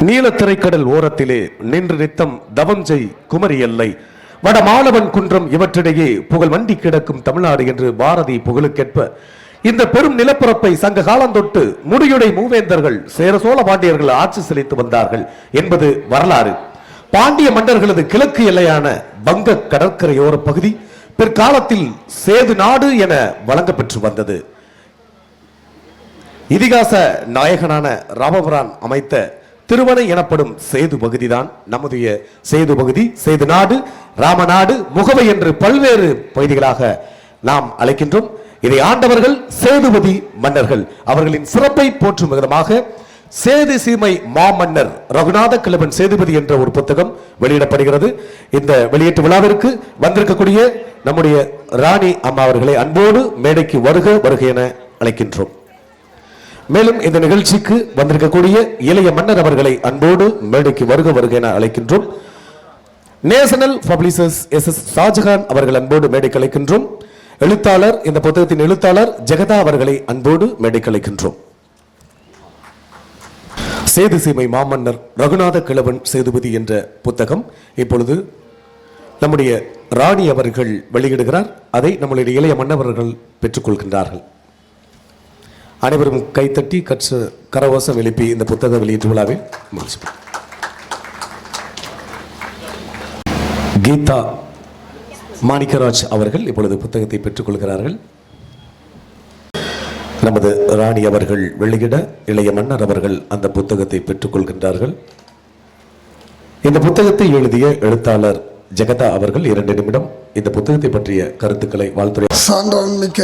நீலத்திரைக்கடல் ஓரத்திலே நின்று நித்தம் தவம் செய் குமரி எல்லை வடமாளவன் குன்றம் இவற்றிடையே புகழ் வண்டி கிடக்கும் தமிழ்நாடு என்று பாரதி புகழுக்கேற்ப இந்த பெரும் நிலப்பரப்பை சங்க காலம் தொட்டு முடியுடை மூவேந்தர்கள் சேர சோழ பாண்டியர்கள் ஆட்சி செலுத்தி வந்தார்கள் என்பது வரலாறு. பாண்டிய மன்னர்களது கிழக்கு எல்லையான வங்க கடற்கரையோர பகுதி பிற்காலத்தில் சேது நாடு என வழங்கப்பெற்று வந்தது. இதிகாச நாயகனான ராமபிரான் அமைத்த திருவனை எனப்படும் சேது பகுதிதான் நம்முடைய சேது பகுதி. சேது நாடு, ராமநாடு, முகவை என்று பல்வேறு பகுதிகளாக நாம் அழைக்கின்றோம். இதை ஆண்டவர்கள் சேதுபதி மன்னர்கள். அவர்களின் சிறப்பை போற்றும் விதமாக சேது சீமை மாமன்னர் ரகுநாத கிழவன் சேதுபதி என்ற ஒரு புத்தகம் வெளியிடப்படுகிறது. இந்த வெளியீட்டு விழாவிற்கு வந்திருக்கக்கூடிய நம்முடைய ராணி அம்மா அவர்களை அன்போடு மேடைக்கு வருக வருக என அழைக்கின்றோம். மேலும் இந்த நிகழ்ச்சிக்கு வந்திருக்கக்கூடிய இளைய மன்னர் அவர்களை அன்போடு மேடைக்கு வருக வருக என அழைக்கின்றோம். National publishers SS. ஷாஜகான் அவர்கள் அன்போடு மேடைக்கு அழைக்கின்றோம். எழுத்தாளர், இந்த புத்தகத்தின் எழுத்தாளர் ஜெகதா அவர்களை அன்போடு மேடைக்கு அழைக்கின்றோம். சேது சீமை மாமன்னர் ரகுநாத கிழவன் சேதுபதி என்ற புத்தகம் இப்பொழுது நம்முடைய ராணி அவர்கள் வெளியிடுகிறார். அதை நம்முடைய இளைய மன்னவர்கள் பெற்றுக்கொள்கின்றார்கள். அனைவரும் கைத்தட்டி கரவோசம் எழுப்பி இந்த புத்தக வெளியீட்டு விழாவில் கீதா மாணிக்கராஜ் அவர்கள் இப்பொழுது புத்தகத்தை பெற்றுக்கொள்கிறார்கள். நமது ராணி அவர்கள் வெளியிட இளைய மன்னர் அவர்கள் அந்த புத்தகத்தை பெற்றுக்கொள்கின்றார்கள். இந்த புத்தகத்தை எழுதிய எழுத்தாளர் ஜெகதா அவர்கள் 2 நிமிடம் இந்த புத்தகத்தை பற்றிய கருத்துக்களை வாழ்த்துறை. சான்றோன்மிக்க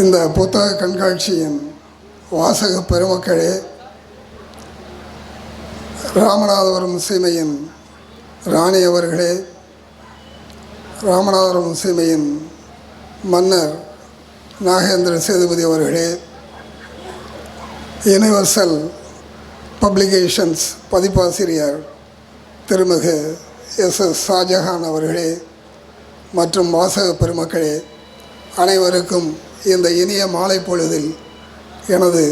இந்த புத்தக கண்காட்சியின் வாசக பெருமக்களே, ராமநாதபுரம் சீமையின் ராணி அவர்களே, ராமநாதபுரம் சீமையின் மன்னர் நாகேந்திர சேதுபதி அவர்களே, யுனிவர்சல் பப்ளிகேஷன்ஸ் பதிப்பாசிரியர் திருமிகு எஸ்.எஸ். ஷாஜகான் அவர்களே மற்றும் வாசக பெருமக்களே, அனைவருக்கும் இந்த இனிய மாலை பொழுதில் எனது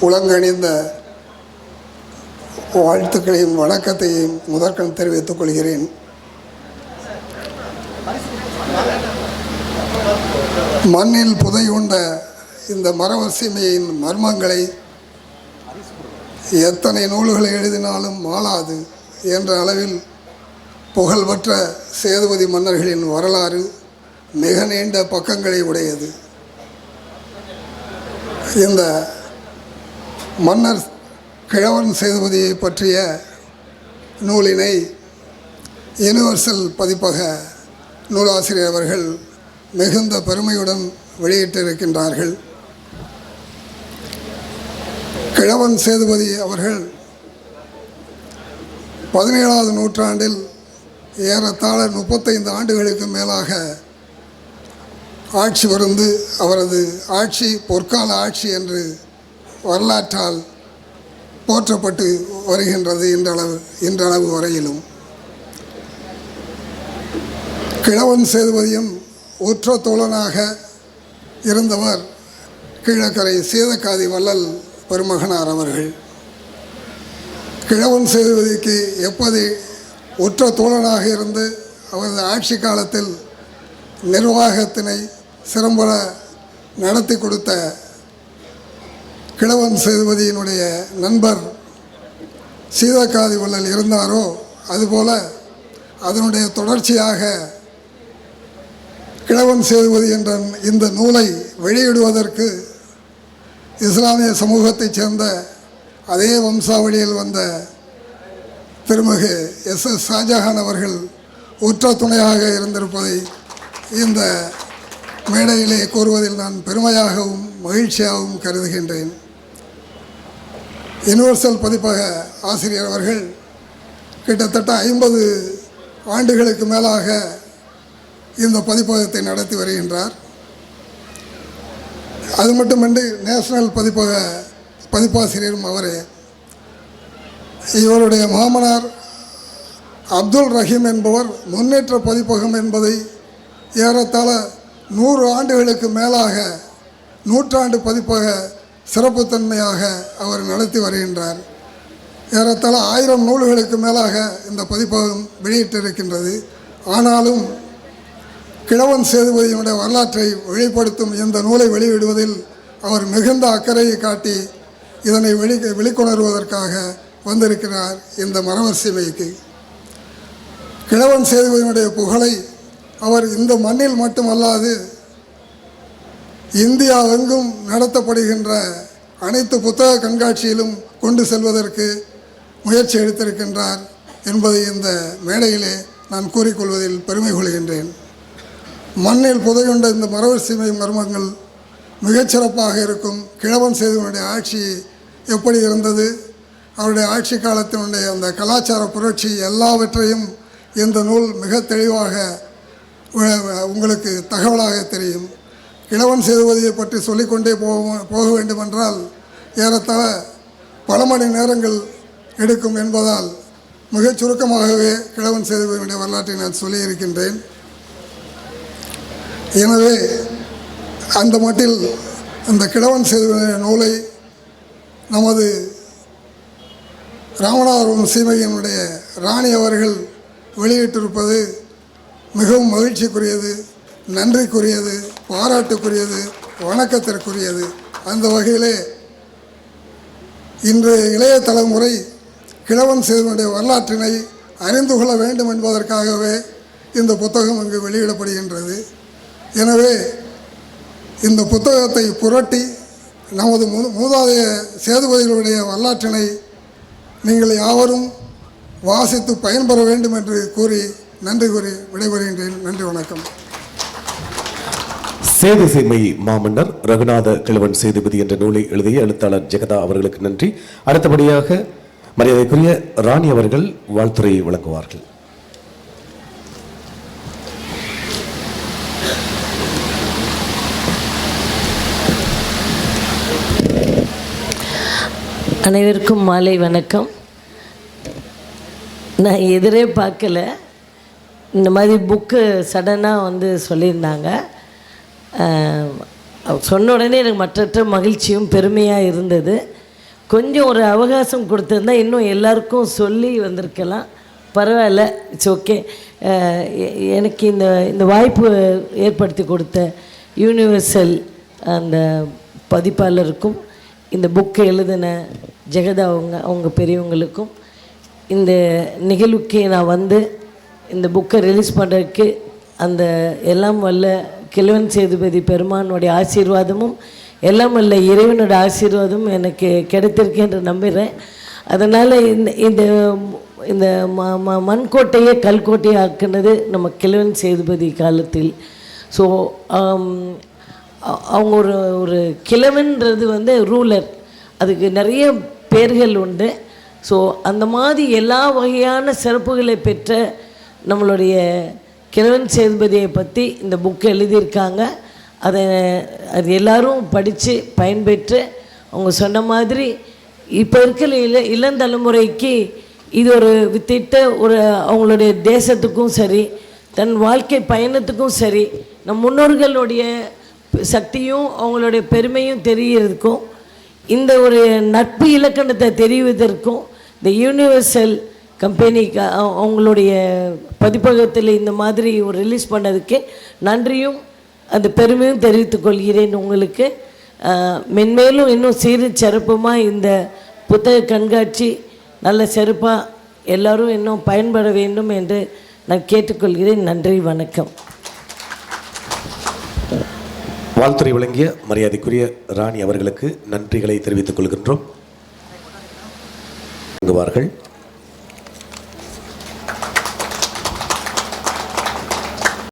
உலங்கணிந்த வாழ்த்துக்களையும் வணக்கத்தையும் முதற்கண் தெரிவித்துக் கொள்கிறேன். மண்ணில் புதையுண்ட இந்த மறவர் சீமையின் மர்மங்களை எத்தனை நூல்களை எழுதினாலும் மாளாது என்ற அளவில் புகழ்பெற்ற சேதுபதி மன்னர்களின் வரலாறு மிக நீண்ட பக்கங்களை உடையது. இந்த மன்னர் கிழவன் சேதுபதியை பற்றிய நூலினை யுனிவர்சல் பதிப்பக நூலாசிரியர் அவர்கள் மிகுந்த பெருமையுடன் வெளியிட்டிருக்கின்றார்கள். கிழவன் சேதுபதி அவர்கள் 17ஆவது நூற்றாண்டில் ஏறத்தாழ 35 ஆண்டுகளுக்கு மேலாக ஆட்சி புரிந்து அவரது ஆட்சி பொற்கால ஆட்சி என்று வரலாற்றால் போற்றப்பட்டு வருகின்றது. இன்றளவு வரையிலும் கிழவன் சேதுபதியும் உற்ற தோழனாக இருந்தவர் கீழக்கரை சீதக்காதி வள்ளல் பெருமகனார் அவர்கள். கிழவன் சேதுபதிக்கு எப்படி உற்ற தோழனாக இருந்து அவரது ஆட்சி காலத்தில் நிர்வாகத்தினை சிறம்பட நடத்தி கொடுத்த கிழவன் சேதுபதியினுடைய நண்பர் சீதக்காதி வள்ளல் இருந்தாரோ அதுபோல அதனுடைய தொடர்ச்சியாக கிழவன் சேதுபதி என்ற இந்த நூலை வெளியிடுவதற்கு இஸ்லாமிய சமூகத்தைச் சேர்ந்த அதே வம்சாவளியில் வந்த திருமிகு எஸ்.எஸ். ஷாஜகான் அவர்கள் உற்ற துணையாக இருந்திருப்பதை இந்த மேடையிலே கூறுவதில் நான் பெருமையாகவும் மகிழ்ச்சியாகவும் கருதுகின்றேன். யுனிவர்சல் பதிப்பக ஆசிரியர் அவர்கள் கிட்டத்தட்ட 50 ஆண்டுகளுக்கு மேலாக இந்த பதிப்பகத்தை நடத்தி வருகின்றார். அது மட்டுமின்றி நேஷனல் பதிப்பாசிரியரும் அவரே. இவருடைய மாமனார் அப்துல் ரஹீம் என்பவர் முன்னேற்ற பதிப்பகம் என்பதை ஏறத்தாழ 100 ஆண்டுகளுக்கு மேலாக நூற்றாண்டு பதிப்பக சிறப்புத்தன்மையாக அவர் நடத்தி வருகின்றார். ஏறத்தாழ 1000 நூல்களுக்கு மேலாக இந்த பதிப்பகம் வெளியிட்டிருக்கின்றது. ஆனாலும் கிழவன் சேதுபதியினுடைய வரலாற்றை வெளிப்படுத்தும் இந்த நூலை வெளியிடுவதில் அவர் மிகுந்த அக்கறையை காட்டி இதனை வெளிக்கொணர்வதற்காக வந்திருக்கிறார். இந்த மறவர் சீமைக்கு கிழவன் சேதுபதியினுடைய புகழை அவர் இந்த மண்ணில் மட்டுமல்லாது இந்தியாவெங்கும் நடத்தப்படுகின்ற அனைத்து புத்தக கண்காட்சியிலும் கொண்டு செல்வதற்கு முயற்சி எடுத்திருக்கின்றார் என்பதை இந்த மேடையிலே நான் கூறிக்கொள்வதில் பெருமை கொள்கின்றேன். மண்ணில் புதையுண்ட இந்த மறவர் சீமை மர்மங்கள் மிகச்சிறப்பாக இருக்கும். கிழவன் சேதுவனுடைய ஆட்சி எப்படி இருந்தது, அவருடைய ஆட்சி காலத்தினுடைய அந்த கலாச்சார புரட்சி எல்லாவற்றையும் இந்த நூல் மிக தெளிவாக உங்களுக்கு தகவலாக தெரியும். கிழவன் சேதுபதியை பற்றி சொல்லிக்கொண்டே போக வேண்டுமென்றால் ஏறத்தாழ பல மணி நேரங்கள் எடுக்கும் என்பதால் மிகச் சுருக்கமாகவே கிழவன் சேதுபதியுடைய வரலாற்றை நான் சொல்லியிருக்கின்றேன். எனவே அந்த மட்டில் அந்த கிழவன் சேதுபதியுடைய நூலை நமது ராமநாதபுரம் சீமையினுடைய ராணி அவர்கள் வெளியிட்டிருப்பது மிகவும் மகிழ்ச்சிக்குரியது, நன்றிக்குரியது, பாராட்டுக்குரியது, வணக்கத்திற்குரியது. அந்த வகையிலே இன்று இளைய தலைமுறை கிழவன் சேதுவனுடைய வரலாற்றினை அறிந்து கொள்ள வேண்டும் என்பதற்காகவே இந்த புத்தகம் இங்கு வெளியிடப்படுகின்றது. எனவே இந்த புத்தகத்தை புரட்டி நமது மூதாதைய சேதுபதிகளுடைய வரலாற்றினை நீங்கள் யாவரும் வாசித்து பயன்பெற வேண்டும் என்று கூறி நன்றி கூறி விடைபெறுகின்றேன். நன்றி, வணக்கம். சேது சீமை மாமன்னர் ரகுநாத கிழவன் சேதுபதி என்ற நூலை எழுதிய எழுத்தாளர் ஜெகதா அவர்களுக்கு நன்றி. அடுத்தபடியாக மரியாதைக்குரிய ராணி அவர்கள் வாழ்த்துரையை வழங்குவார்கள். அனைவருக்கும் மாலை வணக்கம். நான் எதிரே பார்க்கல, இந்த மாதிரி புக்கு சடனாக வந்து சொல்லியிருந்தாங்க. சொன்ன உடனே எனக்கு மற்றற்ற மகிழ்ச்சியும் பெருமையாக இருந்தது. கொஞ்சம் ஒரு அவகாசம் கொடுத்துருந்தா இன்னும் எல்லாருக்கும் சொல்லி வந்திருக்கலாம். பரவாயில்ல, இட்ஸ் ஓகே. எனக்கு இந்த வாய்ப்பு ஏற்படுத்தி கொடுத்த யூனிவர்சல் அந்த பதிப்பாளருக்கும் இந்த புக்கை எழுதின ஜெகதா அவங்க பெரியவங்களுக்கும் இந்த நிகழ்வுக்கு நான் வந்து இந்த புக்கை ரிலீஸ் பண்ணுறதுக்கு அந்த எல்லாம் வல்ல கிழவன் சேதுபதி பெருமானுடைய ஆசீர்வாதமும் எல்லாம் வல்ல இறைவனுடைய ஆசீர்வாதமும் எனக்கு கிடைத்திருக்கேன் என்று நம்புகிறேன். அதனால் இந்த இந்த மண்கோட்டையை கல்கோட்டையை ஆக்குனது நம்ம கிழவன் சேதுபதி காலத்தில். ஸோ அவங்க ஒரு கிழவன்றது வந்து ரூலர், அதுக்கு நிறைய பேர்கள் உண்டு. ஸோ அந்த மாதிரி எல்லா வகையான சிறப்புகளை பெற்ற நம்மளுடைய கிழவன் சேதுபதியை பற்றி இந்த புக்கு எழுதியிருக்காங்க. அது எல்லோரும் படித்து பயன்பெற்று அவங்க சொன்ன மாதிரி இப்போ இருக்கிற இளந்தலைமுறைக்கு இது ஒரு வித்திட்ட ஒரு அவங்களுடைய தேசத்துக்கும் சரி, தன் வாழ்க்கை பயணத்துக்கும் சரி, நம் முன்னோர்களுடைய சக்தியும் அவங்களுடைய பெருமையும் தெரிகிறதுக்கும், இந்த ஒரு நட்பு இலக்கணத்தை தெரிவதற்கும் இந்த யூனிவர்சல் கம்பெனிக்கு அவங்களுடைய பதிப்பகத்தில் இந்த மாதிரி ஒரு ரிலீஸ் பண்ணதுக்கு நன்றியும் அந்த பெருமையும் தெரிவித்துக் கொள்கிறேன். உங்களுக்கு மென்மேலும் இன்னும் சீரு சிறப்புமாக இந்த புத்தக கண்காட்சி நல்ல சிறப்பாக எல்லோரும் இன்னும் பயன்பட வேண்டும் என்று நான் கேட்டுக்கொள்கிறேன். நன்றி, வணக்கம். வாழ்த்துரை வழங்கிய மரியாதைக்குரிய ராணி அவர்களுக்கு நன்றிகளை தெரிவித்துக் கொள்கின்றோம்.